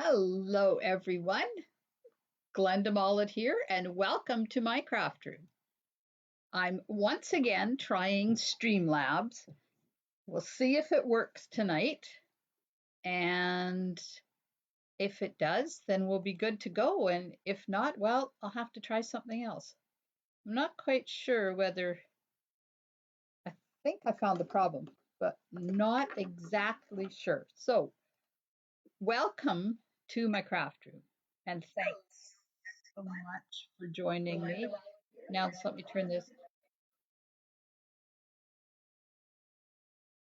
Hello, everyone. Glenda Mollet here, and welcome to my craft room. I'm once again trying Streamlabs. We'll see if it works tonight, and if it does, then we'll be good to go. And if not, well, I'll have to try something else. I'm not quite sure whether I think I found the problem, but not exactly sure. So, welcome to my craft room, and thanks so much for joining me. Now, just let me turn this.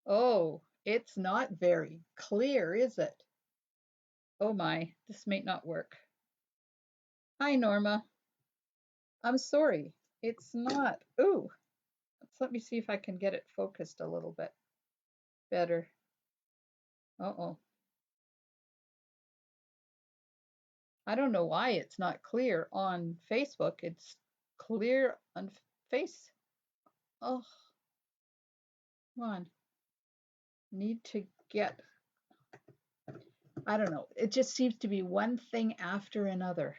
Oh, it's not very clear, is it? Oh my, this may not work. Hi, Norma. I'm sorry. It's not. Ooh, let me see if I can get it focused a little bit better. Uh-oh. I don't know why it's not clear on Facebook. It's clear on Face. Oh, come on. Need to get, I don't know. It just seems to be one thing after another.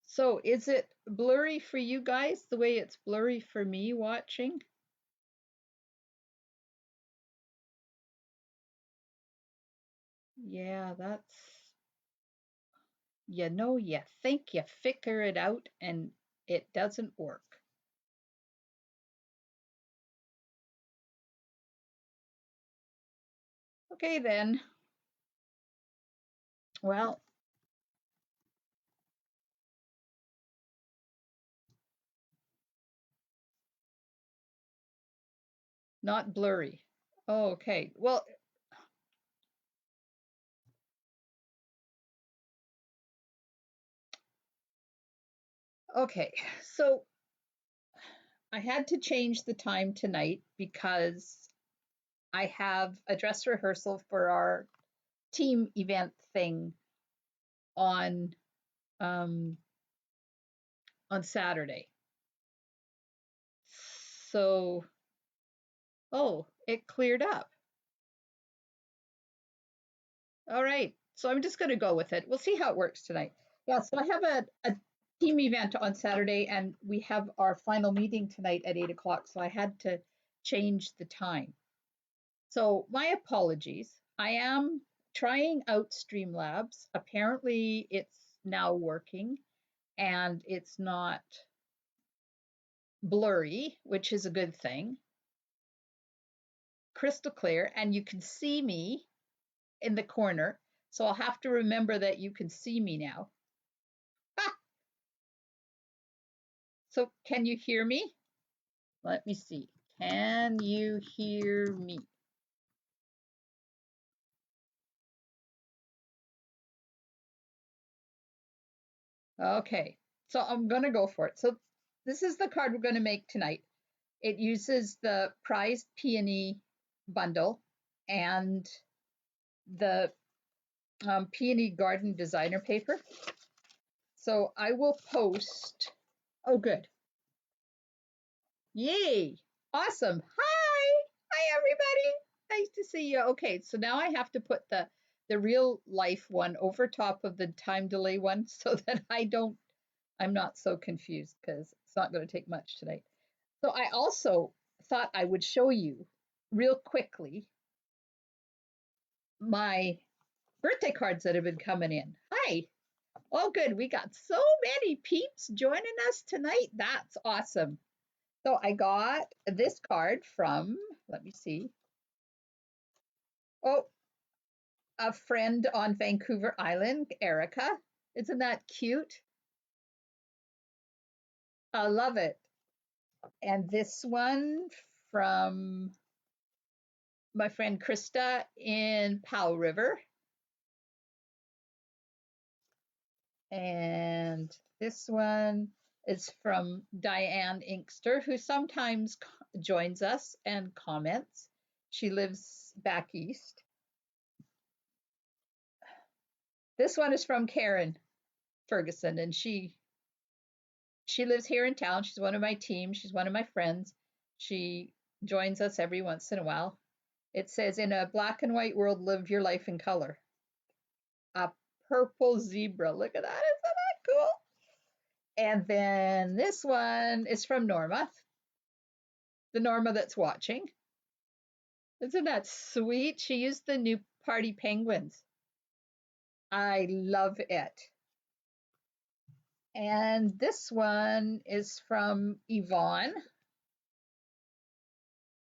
So is it blurry for you guys the way it's blurry for me watching? Yeah, that's, you think you figure it out and it doesn't work. Okay, then. Well, not blurry. Oh, okay. Well, okay. So I had to change the time tonight because I have a dress rehearsal for our team event thing on um, on Saturday. So, oh, it cleared up. All right. So I'm just going to go with it. We'll see how it works tonight. Yeah, so I have a team event on Saturday, and we have our final meeting tonight at 8 o'clock. So I had to change the time. So my apologies. I am trying out Streamlabs. Apparently, it's now working and it's not blurry, which is a good thing. Crystal clear, and you can see me in the corner. So I'll have to remember that you can see me now. Ah, so can you hear me? Let me see. Can you hear me? Okay, so I'm going to go for it. So this is the card we're going to make tonight. It uses the Prized Peony bundle and the Peony Garden designer paper. So I will post. Oh, good. Yay. Awesome. Hi. Hi, everybody. Nice to see you. Okay, so now I have to put the real life one over top of the time delay one so that I'm not so confused because it's not going to take much tonight. So I also thought I would show you real quickly my birthday cards that have been coming in. Hi. Oh, good. We got so many peeps joining us tonight. That's awesome. So I got this card from, let me see. Oh, a friend on Vancouver Island, Erica. Isn't that cute? I love it. And this one from my friend Krista in Powell River. And this one is from Diane Inkster, who sometimes joins us and comments. She lives back east. This one is from Karen Ferguson, and she lives here in town. She's one of my team. She's one of my friends. She joins us every once in a while. It says, in a black and white world, live your life in color. A purple zebra. Look at that. Isn't that cool? And then this one is from Norma, the Norma that's watching. Isn't that sweet? She used the new party penguins. I love it. And this one is from Yvonne.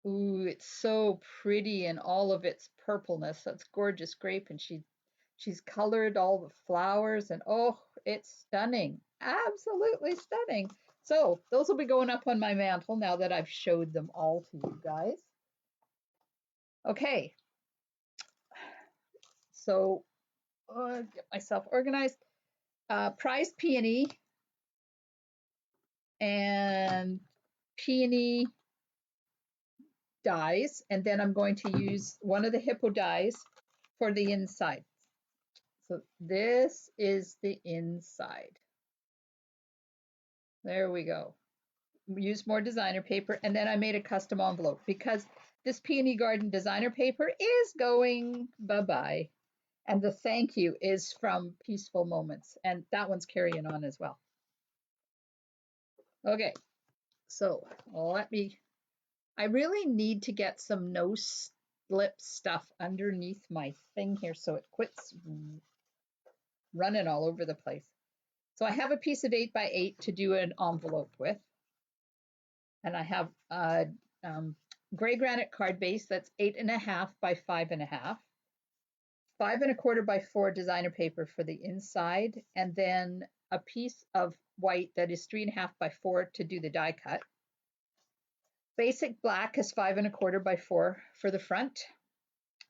Ooh, it's so pretty in all of its purpleness. That's gorgeous grape, and she's colored all the flowers, and oh, it's stunning. Absolutely stunning. So those will be going up on my mantle now that I've showed them all to you guys. Okay, so get myself organized. Prized Peony and Peony Dies, and then I'm going to use one of the Hippo dies for the inside. So this is the inside. There we go. Use more designer paper, and then I made a custom envelope because this Peony Garden designer paper is going bye-bye. And the thank you is from Peaceful Moments, and that one's carrying on as well. Okay, so I really need to get some no slip stuff underneath my thing here so it quits running all over the place. So I have a piece of 8x8 to do an envelope with. And I have a gray granite card base that's 8.5 by 5.5. 5.25 by 4 designer paper for the inside, and then a piece of white that is 3.5 by 4 to do the die cut. Basic black is 5.25 by 4 for the front.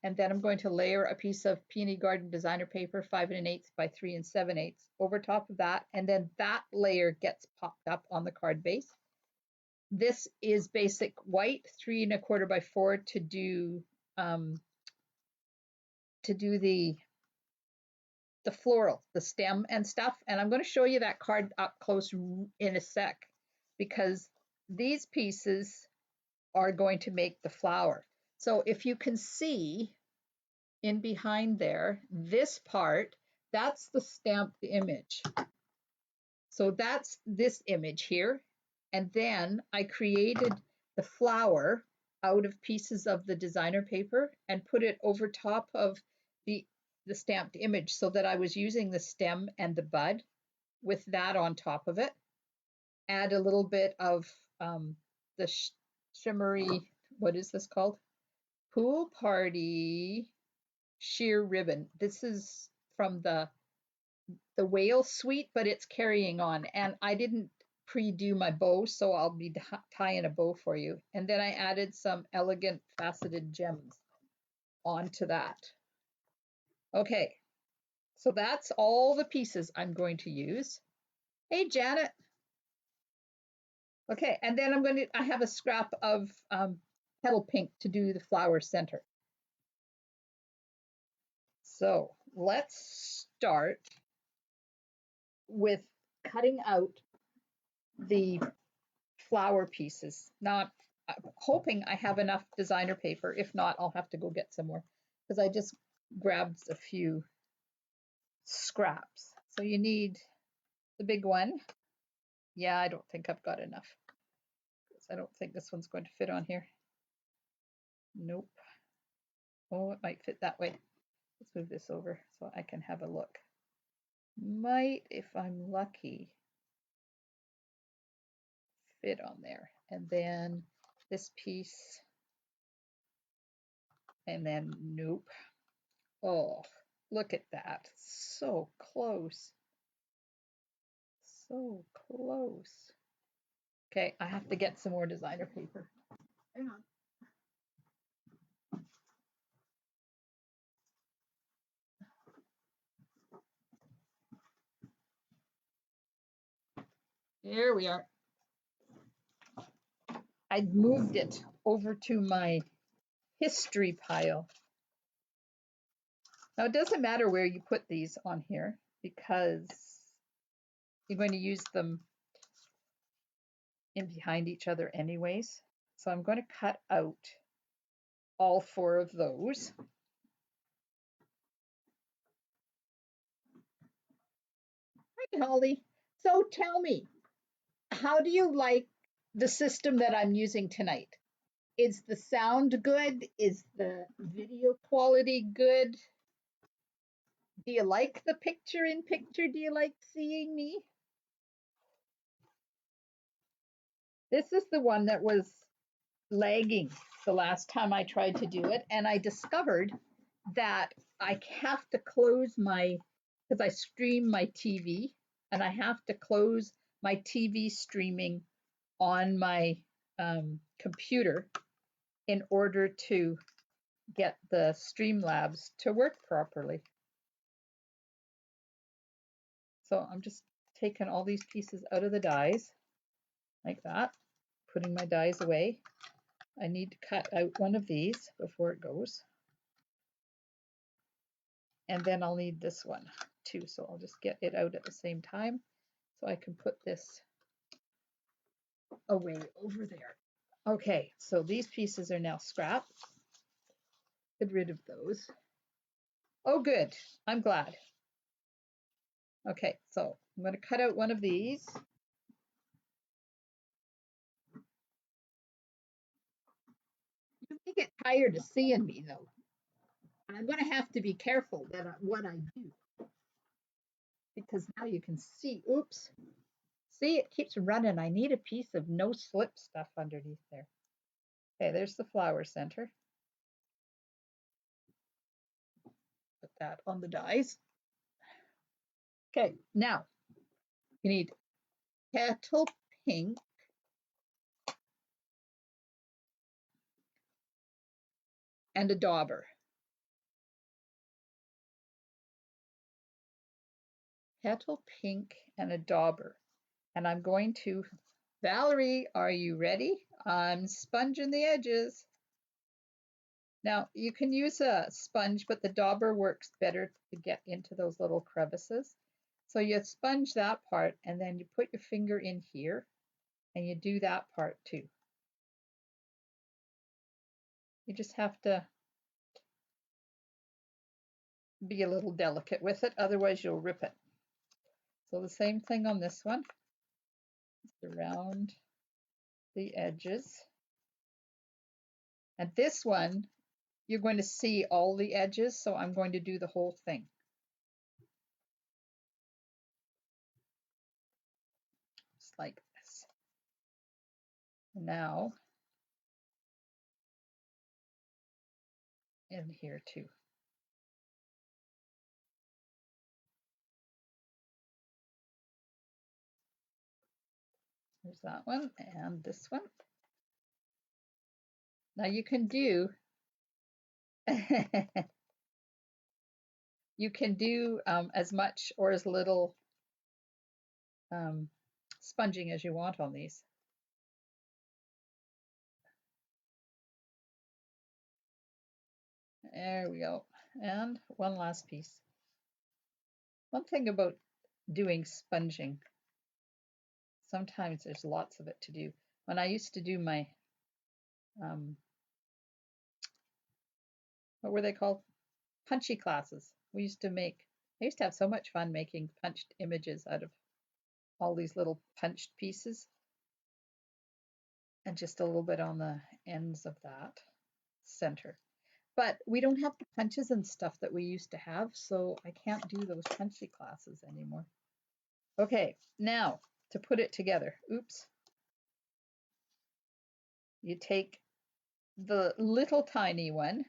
And then I'm going to layer a piece of Peony Garden designer paper, 5 1/8 by 3 7/8 over top of that. And then that layer gets popped up on the card base. This is basic white, 3.25 by 4 to do the floral, the stem and stuff. And I'm going to show you that card up close in a sec, because these pieces are going to make the flower. So if you can see in behind there, this part, that's the stamped image. So that's this image here. And then I created the flower out of pieces of the designer paper and put it over top of the stamped image, so that I was using the stem and the bud with that on top of it. Add a little bit of the shimmery, what is this called? Pool Party sheer ribbon. This is from the whale suite, but it's carrying on. And I didn't pre-do my bow, so I'll be tying a bow for you. And then I added some elegant faceted gems onto that. Okay, so that's all the pieces I'm going to use. Hey, Janet. Okay, and then I have a scrap of petal pink to do the flower center. So let's start with cutting out the flower pieces. Now I'm hoping I have enough designer paper. If not, I'll have to go get some more, because I just grabbed a few scraps. So you need the big one. Yeah, I don't think I've got enough, because I don't think this one's going to fit on here. Nope. Oh, it might fit that way. Let's move this over so I can have a look. Might, if I'm lucky, fit on there. And then this piece, and then nope. Oh, look at that. So close. So close. Okay, I have to get some more designer paper. Hang on. Here we are. I moved it over to my history pile. Now, it doesn't matter where you put these on here, because you're going to use them in behind each other anyways. So I'm going to cut out all 4 of those. Hi, Holly. So tell me, how do you like the system that I'm using tonight? Is the sound good? Is the video quality good? Do you like the picture in picture? Do you like seeing me? This is the one that was lagging the last time I tried to do it, and I discovered that I have to close my, because I stream my TV, and I have to close my TV streaming on my computer in order to get the Streamlabs to work properly. So I'm just taking all these pieces out of the dies like that, putting my dies away. I need to cut out one of these before it goes. And then I'll need this one too, so I'll just get it out at the same time so I can put this away over there. Okay, so these pieces are now scrapped. Get rid of those. Oh, good. I'm glad. Okay, so I'm going to cut out one of these. You may get tired of seeing me though. I'm going to have to be careful that what I do, because now you can see. Oops. See, it keeps running. I need a piece of no slip stuff underneath there. Okay, there's the flower center. Put that on the dies. Okay, now you need petal pink, and a dauber. Petal pink and a dauber. And I'm going to, Valerie, are you ready? I'm sponging the edges. Now you can use a sponge, but the dauber works better to get into those little crevices. So you sponge that part, and then you put your finger in here and you do that part too. You just have to be a little delicate with it, otherwise you'll rip it. So the same thing on this one, just around the edges. And this one, you're going to see all the edges, so I'm going to do the whole thing. Just like this. Now, in here too. There's that one and this one. Now you can do you can do as much or as little sponging as you want on these. There we go. And one last piece. One thing about doing sponging, sometimes there's lots of it to do. When I used to do my what were they called? Punchy classes. I used to have so much fun making punched images out of all these little punched pieces, and just a little bit on the ends of that center. But we don't have the punches and stuff that we used to have, so I can't do those punchy classes anymore. Okay, now to put it together. Oops. You take the little tiny one,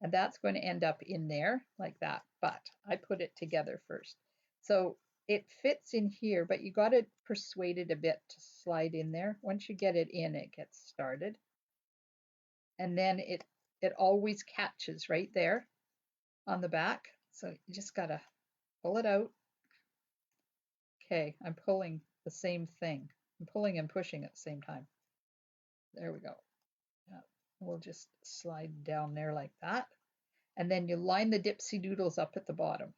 and that's going to end up in there like that, but I put it together first. So it fits in here, but you got to persuade it a bit to slide in there. Once you get it in, it gets started. And then it always catches right there on the back. So you just got to pull it out. Okay, I'm pulling the same thing. I'm pulling and pushing at the same time. There we go. Yeah, we'll just slide down there like that. And then you line the dipsy doodles up at the bottom.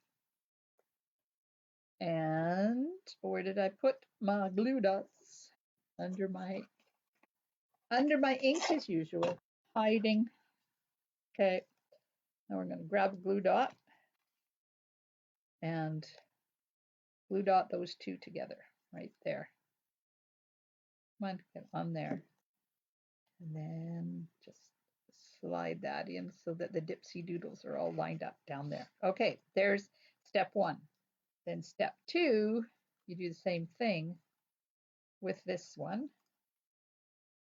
And where did I put my glue dots? Under my under my ink as usual, hiding. Okay, now we're going to grab a glue dot and glue dot those two together right there. Come on, get on there. And then just slide that in so that the dipsy doodles are all lined up down there. Okay, there's step one. Then step two, you do the same thing with this one.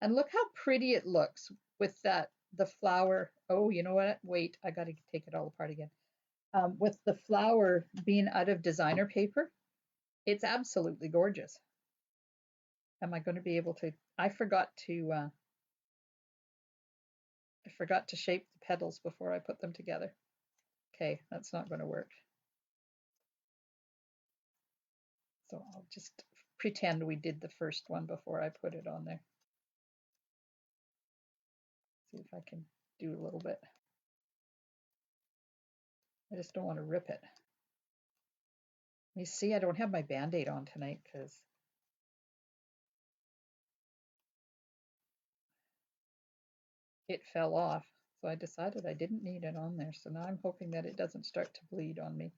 And look how pretty it looks with that, the flower. Oh, you know what? Wait, I got to take it all apart again. With the flower being out of designer paper, it's absolutely gorgeous. Am I going to be able to? I forgot to shape the petals before I put them together. Okay, that's not going to work. So I'll just pretend we did the first one before I put it on there. See if I can do a little bit. I just don't want to rip it. You see, I don't have my Band-Aid on tonight because it fell off. So I decided I didn't need it on there. So now I'm hoping that it doesn't start to bleed on me.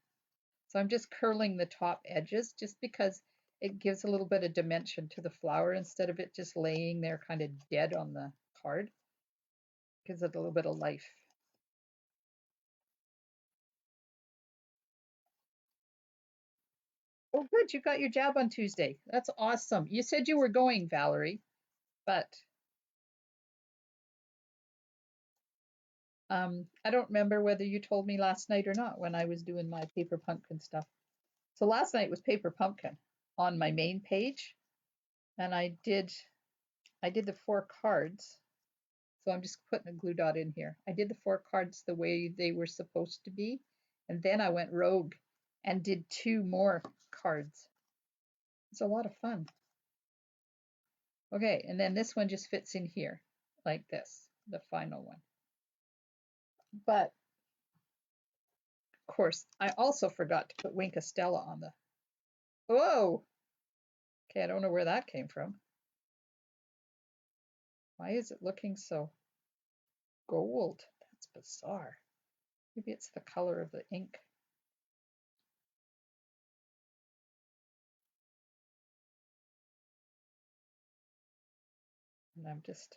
So I'm just curling the top edges just because it gives a little bit of dimension to the flower instead of it just laying there kind of dead on the card. Gives it a little bit of life. Oh, good. You got your jab on Tuesday. That's awesome. You said you were going, Valerie, but I don't remember whether you told me last night or not when I was doing my paper pumpkin stuff. So last night was paper pumpkin on my main page, and I did the 4 cards. So I'm just putting a glue dot in here. I did the 4 cards the way they were supposed to be, and then I went rogue and did 2 more cards. It's a lot of fun. Okay, and then this one just fits in here like this, the final one. But of course, I also forgot to put Winka Stella on the. Whoa! Okay, I don't know where that came from. Why is it looking so gold? That's bizarre. Maybe it's the color of the ink. And I'm just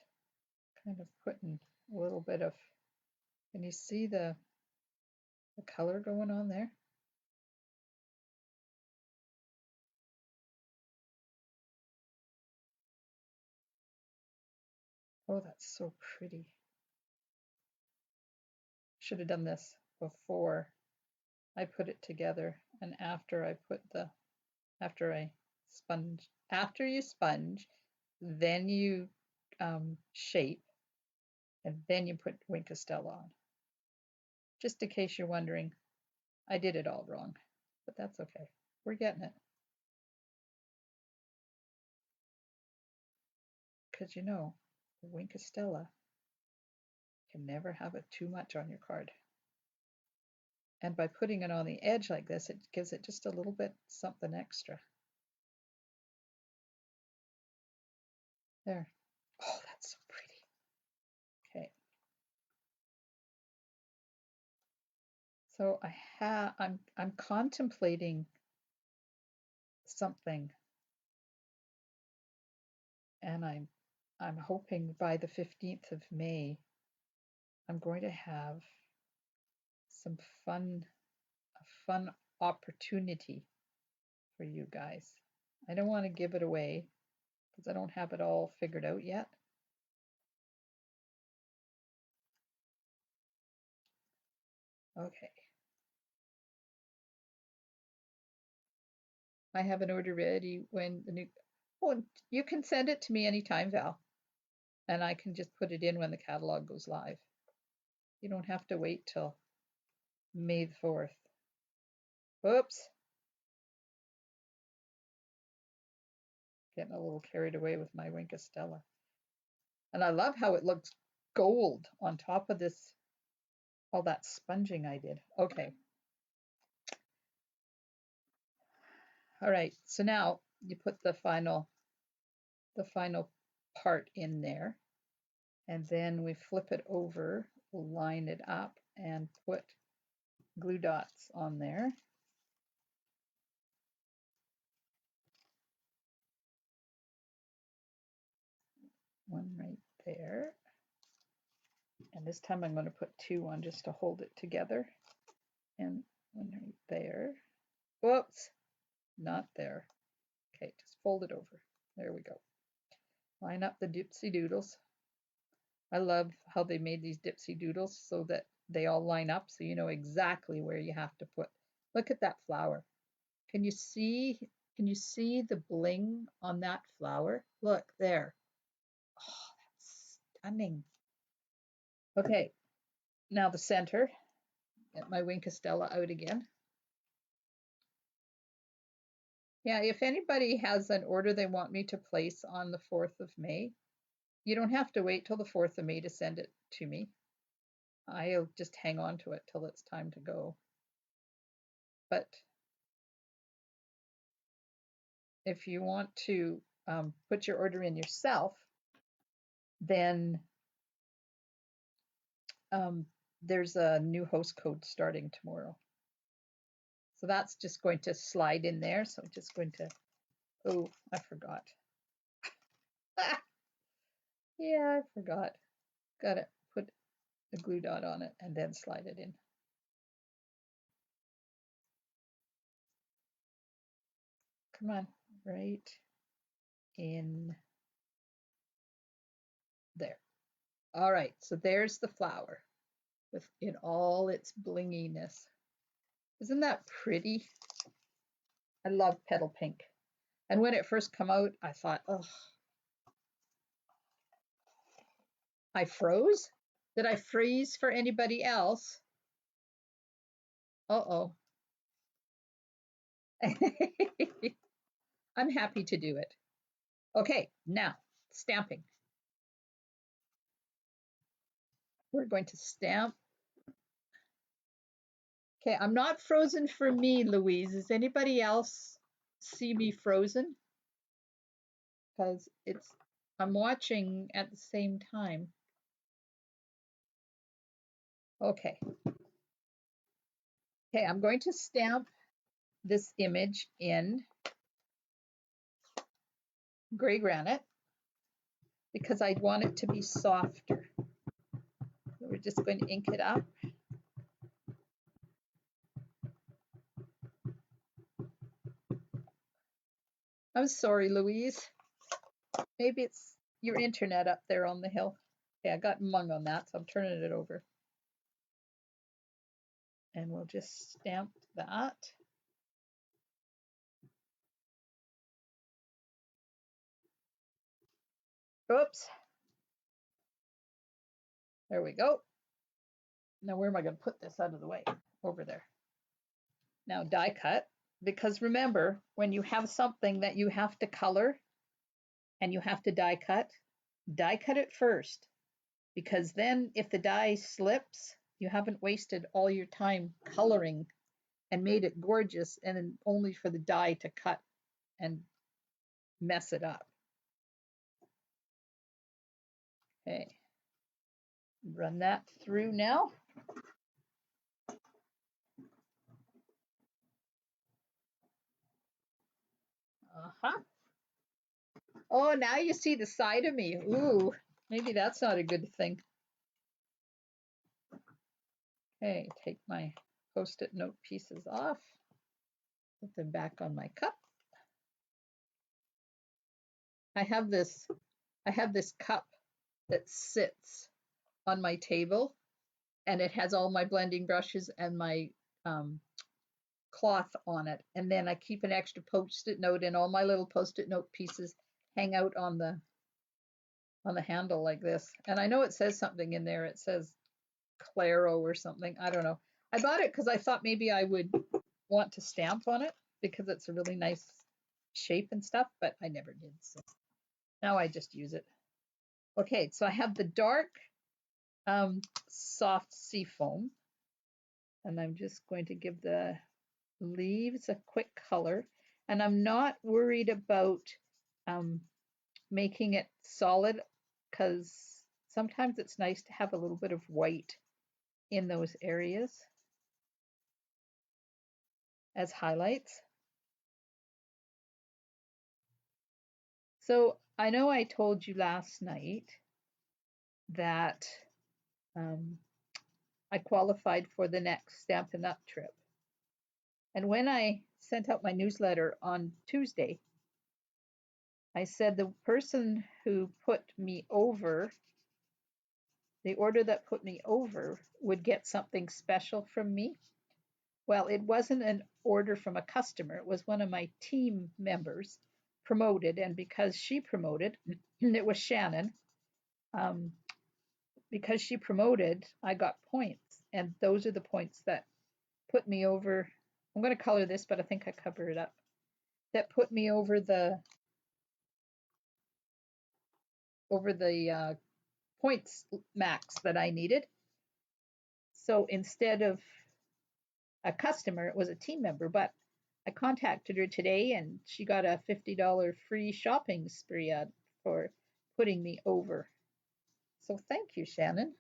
kind of putting a little bit of, can you see the color going on there? Oh, that's so pretty. Should have done this before I put it together and after I put the, after you sponge, then you shape, and then you put Winka Stella on. Just in case you're wondering, I did it all wrong, but that's okay. We're getting it. Because you know, Winka Stella can never have it too much on your card. And by putting it on the edge like this, it gives it just a little bit something extra. There. Oh, that's so pretty. Okay. So I'm contemplating something, and I'm hoping by the 15th of May I'm going to have some a fun opportunity for you guys. I don't want to give it away because I don't have it all figured out yet. Okay. I have an order ready when the new, oh, you can send it to me anytime, Val, and I can just put it in when the catalog goes live. You don't have to wait till May the 4th. Oops. Getting a little carried away with my Winka Stella. And I love how it looks gold on top of this, all that sponging I did. Okay. All right, so now you put the final part in there. And then we flip it over, line it up, and put glue dots on there. One right there. And this time I'm going to put two on just to hold it together. And one right there. Whoops, not there. Okay, just fold it over. There we go. Line up the dipsy doodles. I love how they made these dipsy doodles so that they all line up so you know exactly where you have to put. Look at that flower. Can you see the bling on that flower? Look there. Oh, that's stunning. Okay, now the center. Get my wing castella out again. Yeah, if anybody has an order they want me to place on the 4th of May, you don't have to wait till the 4th of May to send it to me. I'll just hang on to it till it's time to go. But if you want to put your order in yourself, then there's a new host code starting tomorrow. So that's just going to slide in there. So I'm just going to, oh, I forgot. Yeah, I forgot. Got to put a glue dot on it and then slide it in. Come on, right in there. All right, so there's the flower with in all its blinginess. Isn't that pretty? I love petal pink. And when it first came out, I thought, oh, I froze. Did I freeze for anybody else? Uh-oh. I'm happy to do it. Okay, now stamping. We're going to stamp. Okay, I'm not frozen for me, Louise. Does anybody else see me frozen? Because I'm watching at the same time. Okay. Okay, I'm going to stamp this image in gray granite because I want it to be softer. So we're just going to ink it up. I'm sorry, Louise. Maybe it's your internet up there on the hill. Okay, I got mung on that, so I'm turning it over. And we'll just stamp that. Oops. There we go. Now where am I going to put this out of the way? Over there. Now die cut, because remember, when you have something that you have to color and you have to die cut it first, because then if the die slips, you haven't wasted all your time coloring and made it gorgeous and then only for the die to cut and mess it up. Okay, run that through now. Uh-huh. Oh, now you see the side of me. Ooh, maybe that's not a good thing. Okay, take my Post-it note pieces off. Put them back on my cup. I have this cup that sits on my table, and it has all my blending brushes and my cloth on it. And then I keep an extra Post-it note, and all my little Post-it note pieces hang out on the handle like this. And I know it says something in there. It says Claro or something. I don't know. I bought it because I thought maybe I would want to stamp on it because it's a really nice shape and stuff, but I never did. So now I just use it. Okay, so I have the dark soft sea foam, and I'm just going to give the leaves a quick color, and I'm not worried about making it solid because Sometimes it's nice to have a little bit of white in those areas as highlights. So I know I told you last night that I qualified for the next Stampin' Up! Trip. And when I sent out my newsletter on Tuesday, I said the person who put me over, the order that put me over, would get something special from me. Well, it wasn't an order from a customer, it was one of my team members promoted. And because she promoted, it was Shannon, because she promoted, I got points. And those are the points that put me over. I'm going to color this, but I think I cover it up. That put me over the points max that I needed. So instead of a customer, it was a team member, but I contacted her today and she got a $50 free shopping spree for putting me over. So thank you, Shannon.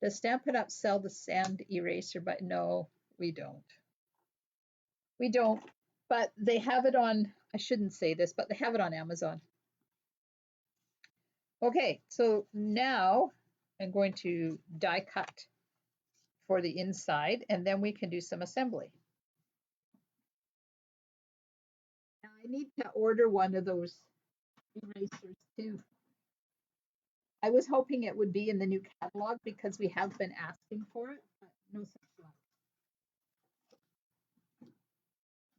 Does Stampin' Up! Sell the sand eraser? But no, we don't. We don't, but they have it on, I shouldn't say this, but they have it on Amazon. Okay, so now I'm going to die cut for the inside, and then we can do some assembly. Now I need to order one of those erasers too. I was hoping it would be in the new catalog because we have been asking for it, but no such luck.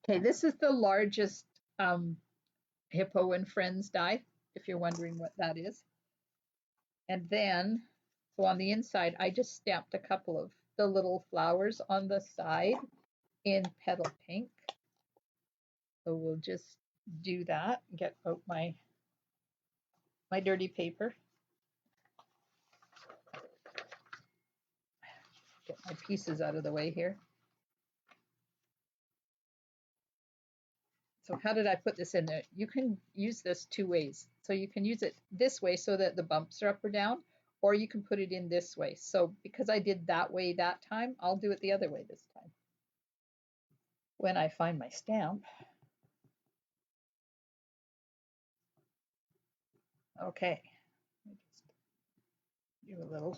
Okay, this is the largest Hippo and Friends die, if you're wondering what that is. And then, so on the inside, I just stamped a couple of the little flowers on the side in petal pink. So we'll just do that, get out my dirty paper. Get my pieces out of the way here. So how did I put this in there? You can use this two ways. So you can use it this way so that the bumps are up or down, or you can put it in this way. So because I did that way that time, I'll do it the other way this time. When I find my stamp. Okay. Do a little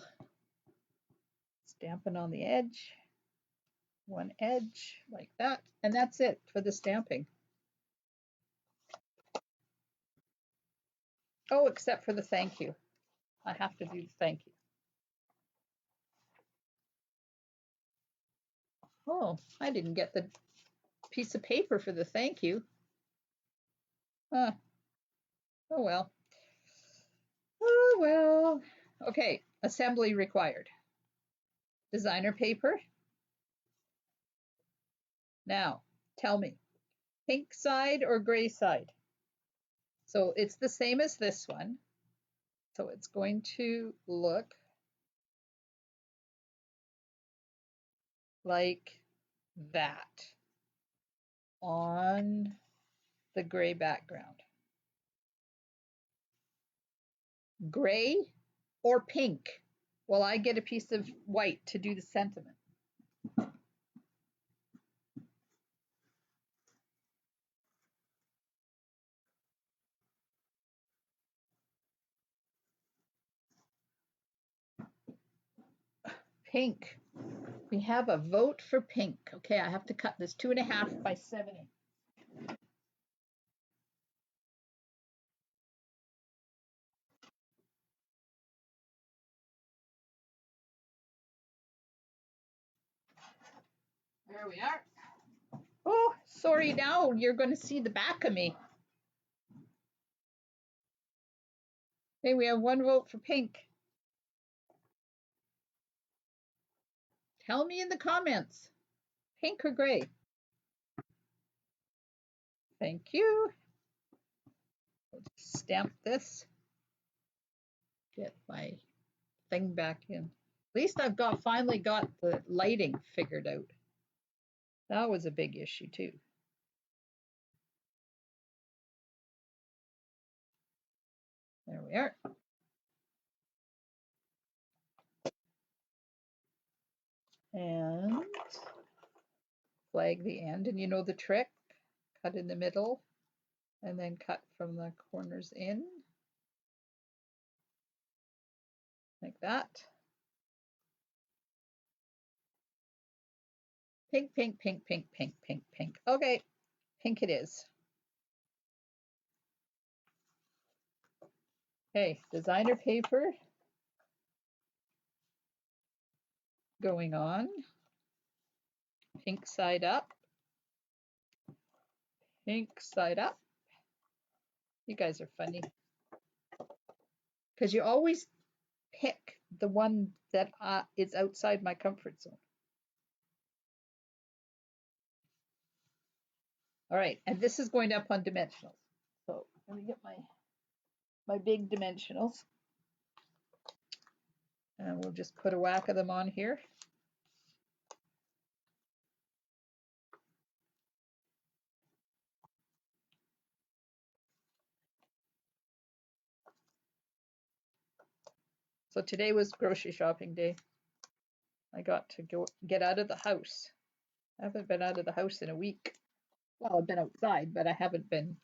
stamping on the edge. One edge like that. And that's it for the stamping. Oh, except for the thank you. I have to do the thank you. Oh, I didn't get the piece of paper for the thank you. Oh well. Oh well. Okay, assembly required. Designer paper. Now, tell me, pink side or gray side? So it's the same as this one. So it's going to look like that on the gray background. Gray or pink? Well, I get a piece of white to do the sentiment. Pink. We have a vote for pink. Okay, I have to cut this 2.5 by 7 inches. There we are. Oh, sorry, now you're going to see the back of me. Okay, we have one vote for pink. Tell me in the comments, pink or gray? Thank you. Stamp this. Get my thing back in. At least I've finally got the lighting figured out. That was a big issue too. There we are. And flag the end, and you know the trick, cut in the middle and then cut from the corners in like that. Pink, pink, pink, pink, pink, pink, pink. Okay, pink it is. Okay, designer paper going on. Pink side up. Pink side up. You guys are funny. Because you always pick the one that is outside my comfort zone. All right, and this is going up on dimensionals. So let me get my big dimensionals. And we'll just put a whack of them on here. So today was grocery shopping day. I got to get out of the house. I haven't been out of the house in a week. Well, I've been outside, but I haven't been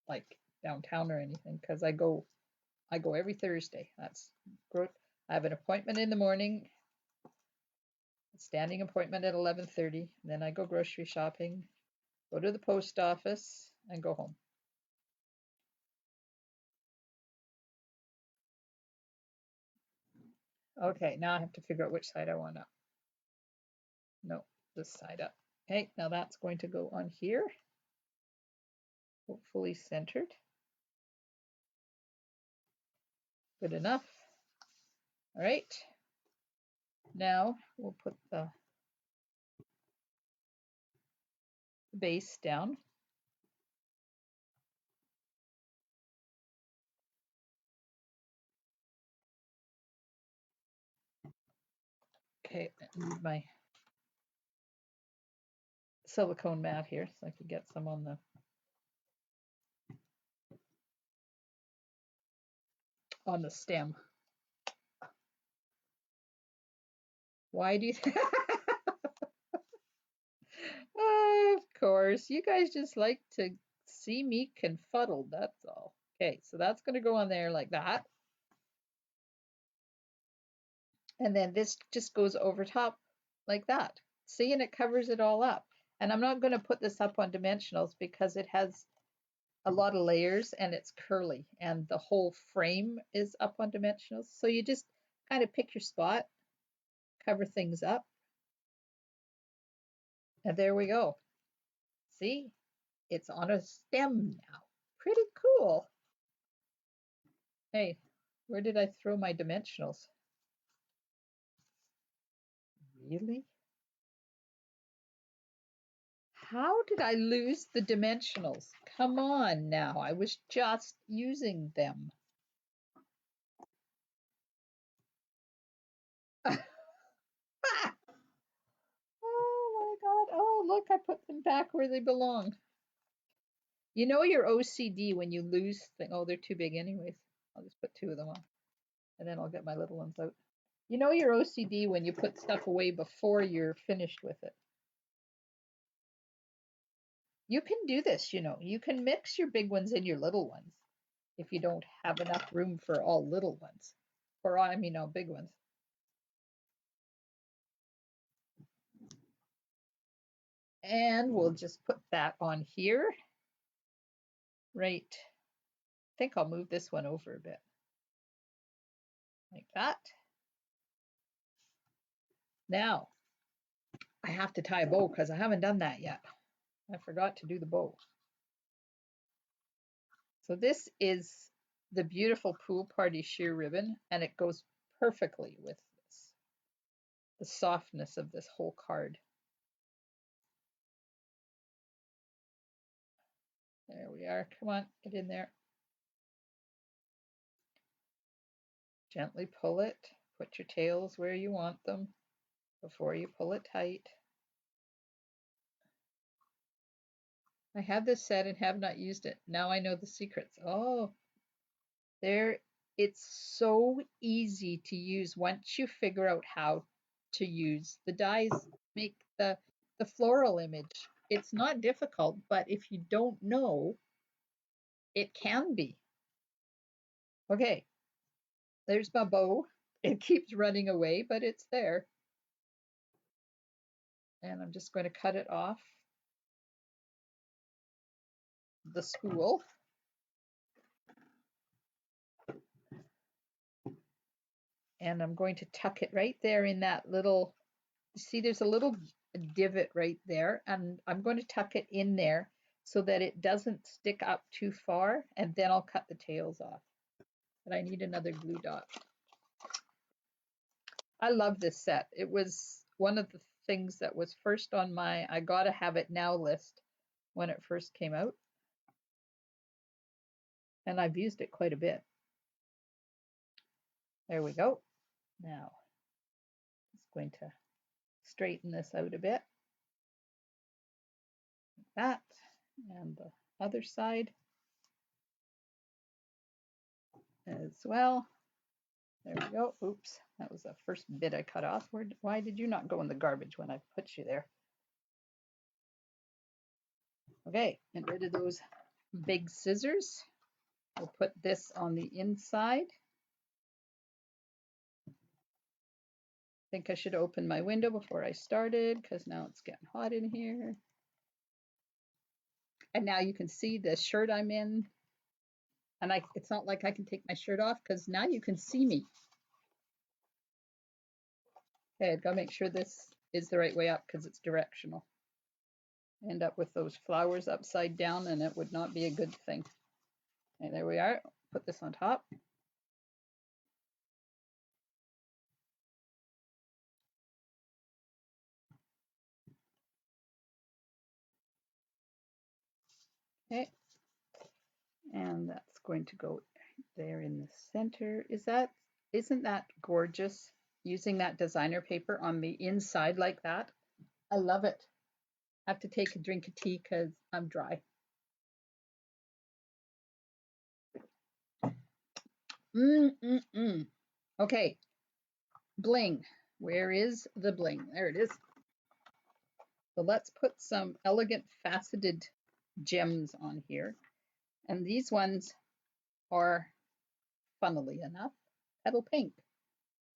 like downtown or anything because I go every Thursday. That's good. I have an appointment in the morning, a standing appointment at 11:30. Then I go grocery shopping, go to the post office, and go home. Okay, now I have to figure out which side I want up. No, this side up. Okay, now that's going to go on here. Hopefully centered. Good enough. All right. Now we'll put the base down. Okay, I need my silicone mat here so I can get some on the stem. Why do you Of course, you guys just like to see me confuddled, that's all. Okay, so that's going to go on there like that. And then this just goes over top like that. See, and it covers it all up. And I'm not going to put this up on dimensionals because it has a lot of layers and it's curly and the whole frame is up on dimensionals. So you just kind of pick your spot, cover things up. And there we go. See, it's on a stem now. Pretty cool. Hey, where did I throw my dimensionals? Really? How did I lose the dimensionals? Come on now, I was just using them. Oh my God. Oh, look, I put them back where they belong. You know you're OCD when you lose things. Oh, they're too big anyways. I'll just put two of them on. And then I'll get my little ones out. You know you're OCD when you put stuff away before you're finished with it. You can do this, you know. You can mix your big ones and your little ones if you don't have enough room for all little ones. Or, I mean, all big ones. And we'll just put that on here. Right. I think I'll move this one over a bit. Like that. Now, I have to tie a bow because I haven't done that yet. I forgot to do the bow. So this is the beautiful Pool Party sheer ribbon, and it goes perfectly with this, the softness of this whole card. There we are. Come on, get in there. Gently pull it. Put your tails where you want them before you pull it tight. I have this set and have not used it. Now I know the secrets. Oh, there. It's so easy to use once you figure out how to use the dies, make the floral image. It's not difficult, but if you don't know, it can be. Okay, there's my bow. It keeps running away, but it's there. And I'm just going to cut it off the spool. And I'm going to tuck it right there in that little, see there's a little divot right there, and I'm going to tuck it in there so that it doesn't stick up too far, and then I'll cut the tails off. But I need another glue dot. I love this set. It was one of the things that was first on my I gotta have it now list when it first came out. And I've used it quite a bit. There we go. Now, just going to straighten this out a bit. Like that. And the other side as well. There we go. Oops, that was the first bit I cut off. Why did you not go in the garbage when I put you there? Okay, get rid of those big scissors. We'll put this on the inside. I think I should open my window before I started because now it's getting hot in here. And now you can see the shirt I'm in. And it's not like I can take my shirt off because now you can see me. Okay, I've got to make sure this is the right way up because it's directional. End up with those flowers upside down and it would not be a good thing. Okay, there we are. Put this on top. Okay, and that's going to go there in the center. Isn't that gorgeous? Using that designer paper on the inside like that. I love it. I have to take a drink of tea because I'm dry. Okay, bling. Where is the bling? There it is. So let's put some elegant faceted gems on here. And these ones are, funnily enough, petal pink.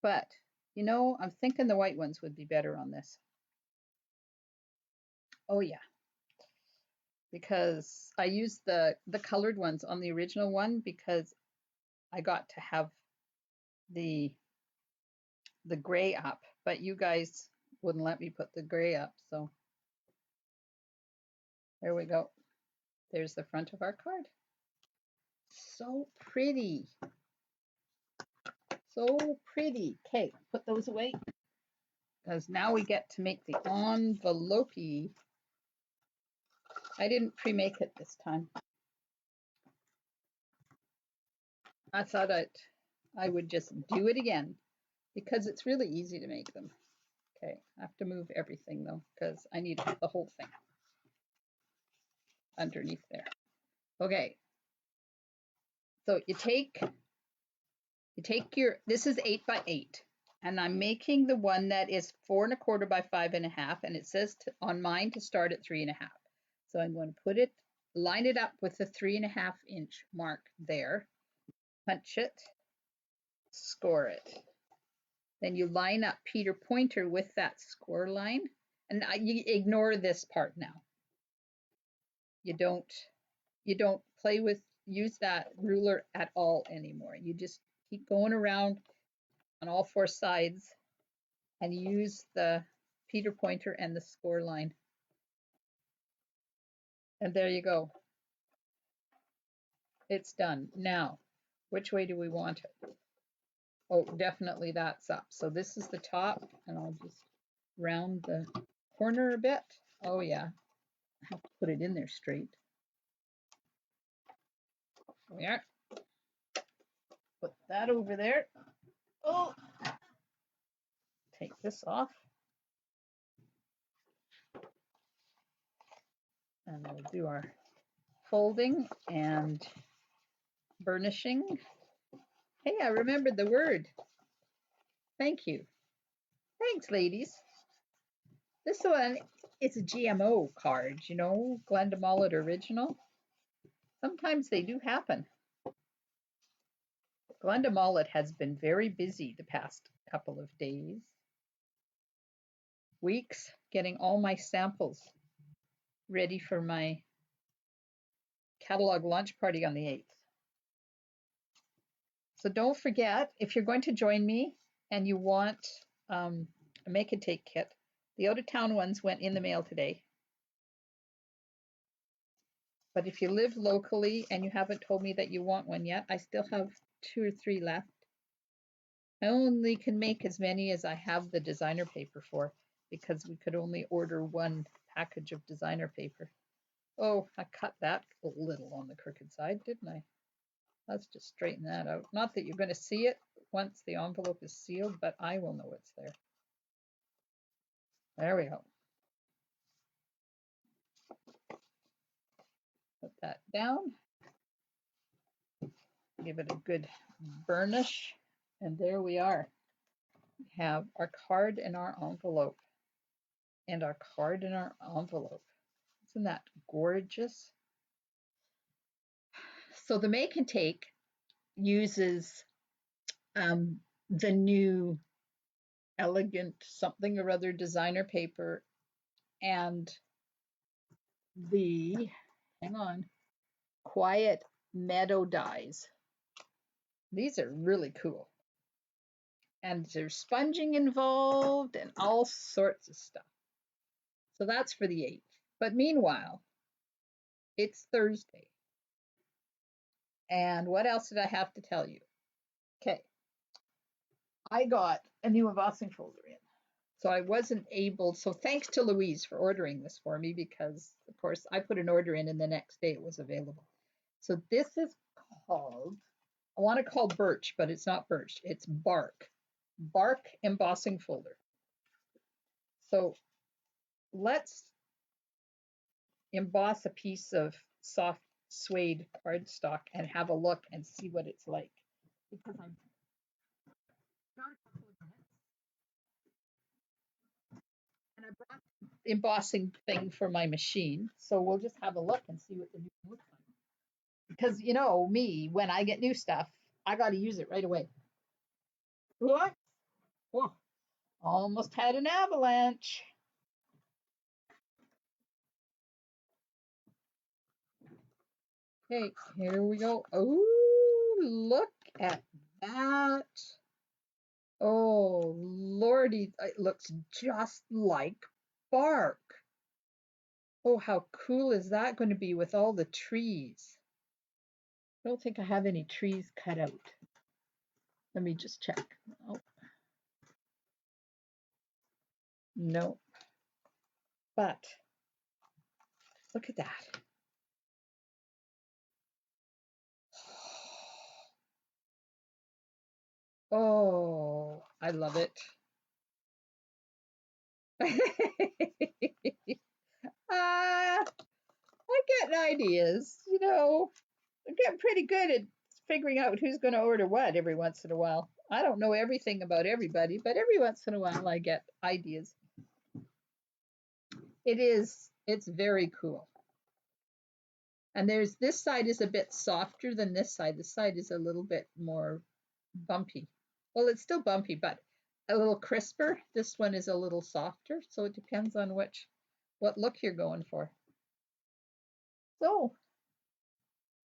But, you know, I'm thinking the white ones would be better on this. Oh, yeah. Because I used the colored ones on the original one because I got to have the gray up, but you guys wouldn't let me put the gray up, so there we go. There's the front of our card. So pretty. So pretty. Okay, put those away because now we get to make the envelope-y. I didn't pre-make it this time. I thought I would just do it again because it's really easy to make them. Okay, I have to move everything though because I need the whole thing underneath there. Okay, so you take your, this is 8 by 8, and I'm making the one that is 4 1/4 by 5 1/2, and it says on mine to start at 3 1/2. So I'm going to put it, line it up with the 3 1/2 inch mark there, punch it, score it. Then you line up Peter Pointer with that score line, and you ignore this part now. You don't play with, use that ruler at all anymore. You just keep going around on all 4 sides and use the Peter Pointer and the score line. And there you go. It's done. Now, which way do we want it? Oh, definitely that's up. So this is the top, and I'll just round the corner a bit. Oh yeah, I have to put it in there straight. There we are. Put that over there. Oh, take this off. And we'll do our folding and burnishing. Hey, I remembered the word. Thank you. Thanks, ladies. This one is a GMO card, you know, Glenda Mollet original. Sometimes they do happen. Glenda Mollet has been very busy the past couple of days, weeks, getting all my samples ready for my catalog launch party on the 8th. So don't forget, if you're going to join me and you want a make and take kit, the out of town ones went in the mail today. But if you live locally and you haven't told me that you want one yet, I still have 2 or 3 left. I only can make as many as I have the designer paper for, because we could only order 1 package of designer paper. Oh, I cut that a little on the crooked side, didn't I? Let's just straighten that out. Not that you're going to see it once the envelope is sealed, but I will know it's there. There we go. Put that down. Give it a good burnish. And there we are. We have our card in our envelope. And our card in our envelope. Isn't that gorgeous? So the make and take uses the new elegant something or other designer paper and the, hang on, quiet meadow dies. These are really cool. And there's sponging involved and all sorts of stuff. So that's for the 8th. But meanwhile, it's Thursday. And what else did I have to tell you? Okay. I got a new embossing folder in. So I wasn't able, so thanks to Louise for ordering this for me, because of course I put an order in and the next day it was available. So this is called, I want to call birch, but it's not birch, it's bark. Bark embossing folder. So let's emboss a piece of soft suede cardstock and have a look and see what it's like. Because I've got a couple of minutes. And I brought the embossing thing for my machine. So we'll just have a look and see what the new looks like. Because you know me, when I get new stuff, I got to use it right away. What? Whoa. Almost had an avalanche. Okay, here we go. Oh, look at that. Oh, Lordy, it looks just like bark. Oh, how cool is that going to be with all the trees? I don't think I have any trees cut out. Let me just check. Oh. No. But look at that. Oh, I love it. I'm getting ideas, you know. I'm getting pretty good at figuring out who's going to order what every once in a while. I don't know everything about everybody, but every once in a while I get ideas. It's very cool. And there's, this side is a bit softer than this side. This side is a little bit more bumpy. Well, it's still bumpy, but a little crisper. This one is a little softer, so it depends on what look you're going for. So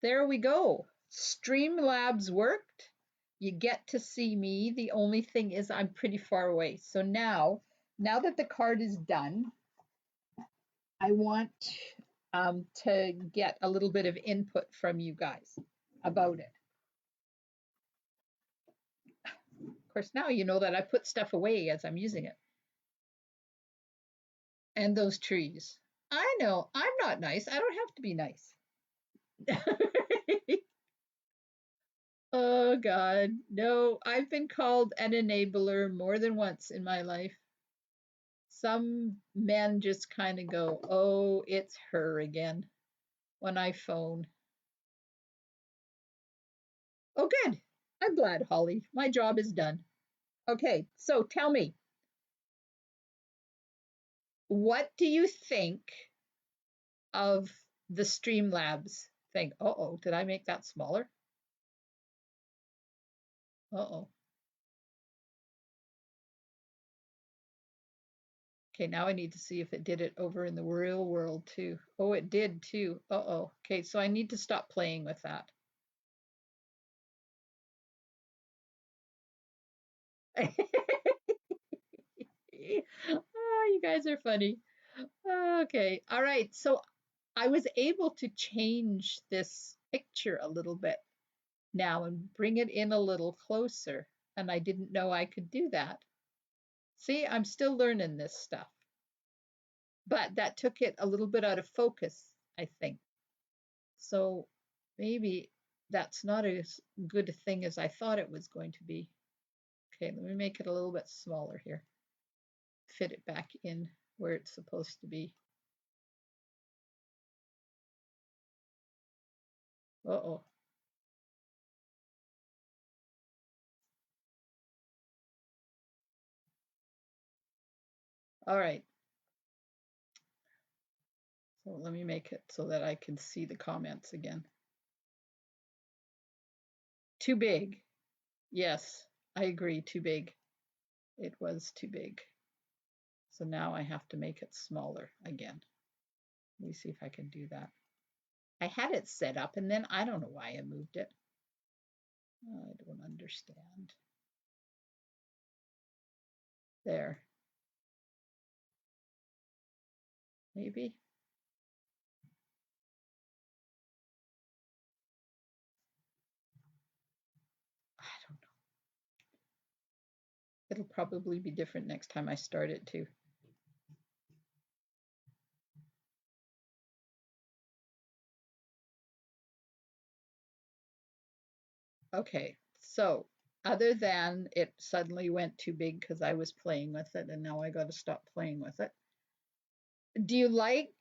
there we go. Streamlabs worked. You get to see me. The only thing is I'm pretty far away. So now that the card is done, I want to get a little bit of input from you guys about it. Of course, now you know that I put stuff away as I'm using it. And those trees. I know, I'm not nice. I don't have to be nice. Oh, God. No, I've been called an enabler more than once in my life. Some men just kind of go, oh, it's her again when I phone. Oh, good. I'm glad, Holly. My job is done. Okay, so tell me, What do you think of the Streamlabs thing? Uh-oh, did I make that smaller? Uh-oh. Okay, now I need to see if it did it over in the real world too. Oh, it did too. Uh-oh. Okay, so I need to stop playing with that. Oh, you guys are funny. Okay, all right. So I was able to change this picture a little bit now and bring it in a little closer, and I didn't know I could do that. See, I'm still learning this stuff, but that took it a little bit out of focus, I think. So maybe that's not as good a thing as I thought it was going to be. Okay, let me make it a little bit smaller here. Fit it back in where it's supposed to be. Uh-oh. All right. So let me make it so that I can see the comments again. Too big. Yes, I agree, too big. It was too big. So now I have to make it smaller again. Let me see if I can do that. I had it set up and then I don't know why I moved it. I don't understand. There. Maybe. I don't know. It'll probably be different next time I start it too. Okay, so other than it suddenly went too big because I was playing with it and now I got to stop playing with it. Do you like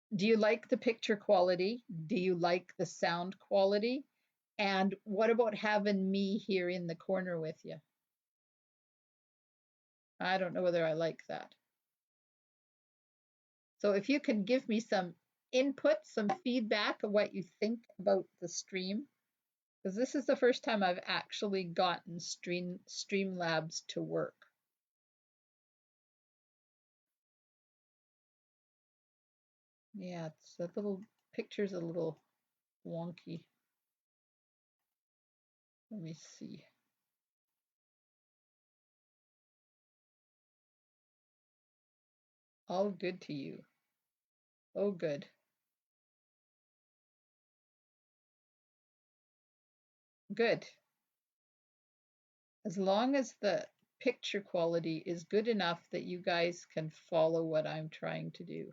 the picture quality? Do you like the sound quality? And what about having me here in the corner with you? I don't know whether I like that. So if you can give me some input, some feedback of what you think about the stream, because this is the first time I've actually gotten Streamlabs to work. Yeah, it's a little picture's a little wonky. Let me see. All good to you. Oh, good. Good. As long as the picture quality is good enough that you guys can follow what I'm trying to do.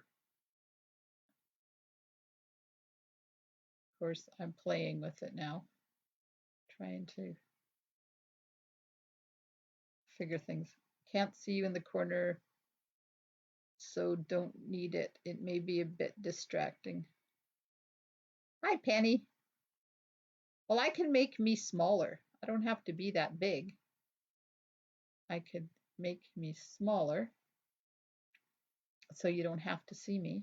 Of course, I'm playing with it now, trying to figure things. Can't see you in the corner, so don't need it. It may be a bit distracting. Hi, Penny. Well, I can make me smaller. I don't have to be that big. I could make me smaller so you don't have to see me.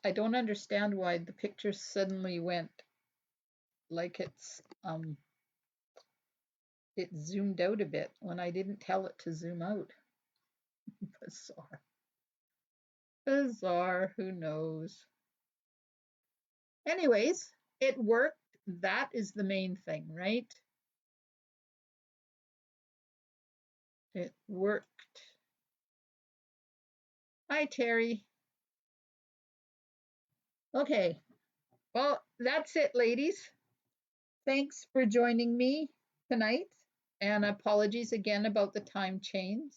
I don't understand why the picture suddenly went like it zoomed out a bit when I didn't tell it to zoom out. Bizarre. Bizarre, who knows? Anyways, it worked. That is the main thing, right? It worked. Hi, Terry. Okay, well, that's it, ladies. Thanks for joining me tonight. And apologies again about the time change.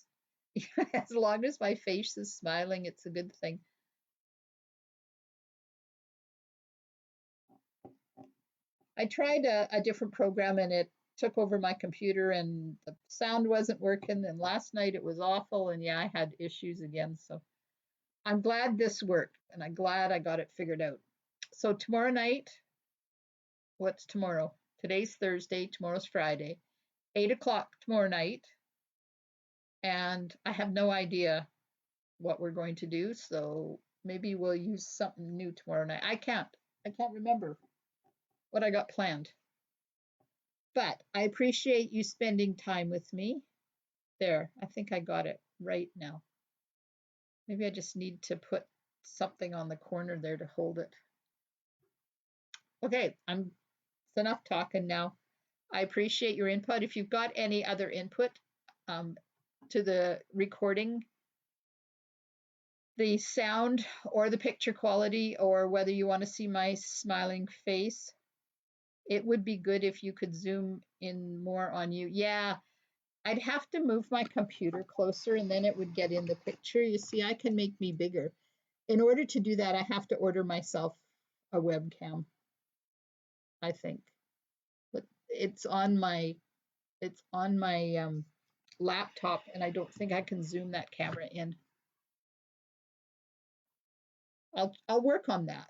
As long as my face is smiling, it's a good thing. I tried a different program and it took over my computer and the sound wasn't working. And last night it was awful. And yeah, I had issues again. So I'm glad this worked and I'm glad I got it figured out. So tomorrow night, what's tomorrow? Today's Thursday, tomorrow's Friday. 8 o'clock tomorrow night. And I have no idea what we're going to do, so maybe we'll use something new tomorrow night. I can't remember what I got planned. But I appreciate you spending time with me. There, I think I got it right now. Maybe I just need to put something on the corner there to hold it. Okay, it's enough talking now. I appreciate your input. If you've got any other input to the recording, the sound or the picture quality, or whether you want to see my smiling face, it would be good if you could zoom in more on you. Yeah, I'd have to move my computer closer and then it would get in the picture. You see, I can make me bigger. In order to do that, I have to order myself a webcam, I think. But it's on my laptop, and I don't think I can zoom that camera in. I'll work on that.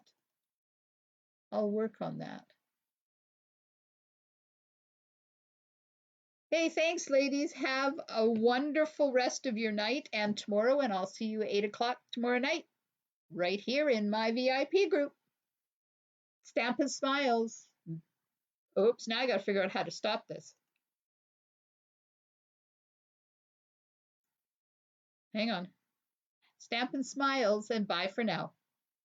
I'll work on that. Hey, thanks, ladies. Have a wonderful rest of your night and tomorrow, and I'll see you at 8 o'clock tomorrow night, right here in my VIP group. Stampin' Smiles. Oops, now I got to figure out how to stop this. Hang on. Stampin' Smiles, and bye for now.